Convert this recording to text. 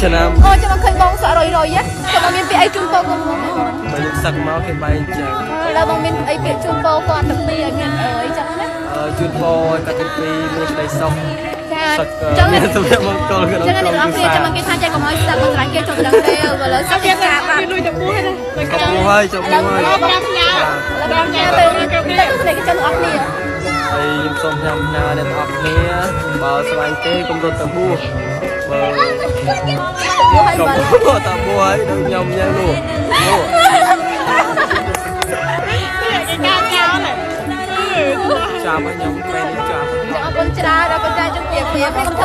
ឆ្នាំ អូចាំមកឃើញបងសក់រយៗចាំមកមានពាក្យអីជូនបងកុំបង បើខ្ញុំសឹកមកគេបែងចឹង ឡើយបងមានអីពាក្យជូនបងគាត់ទាំងពីរឲ្យមានអីចឹងណា ជូនពរឲ្យគាត់ទាំងពីរមានក្តីសុខ ចា សុខ ចឹង មានសុភមង្គលក្នុង ចឹងអ្នកនរគ្នាចាំមកគេថាចេះកុំឲ្យស្ដាប់មិនខ្លាចគេចង់ដឹងទេបើលើសុខភាពការបាត់ លុយទៅពោះទេ ចុះមួយហើយចុះមួយហើយ បងប្រាប់ផ្ញើបងផ្ញើទៅទៅគ្នាគេចឹងអស់គ្នា ហើយខ្ញុំសូមញ៉ាំញ៉ាអ្នកទាំងអស់គ្នាបើស្វែងទេកុំរត់ទៅបួសបើ បួសឲ្យ កុំ បាត់ បួសទៅបួសហើយដូចខ្ញុំយ៉ាងនោះបួស គេការចោលហ៎ ចាំឲ្យខ្ញុំពេលនេះចាំ អរគុណច្រើនដល់ប៉ុន្តែជម្រាបលាខ្ញុំថា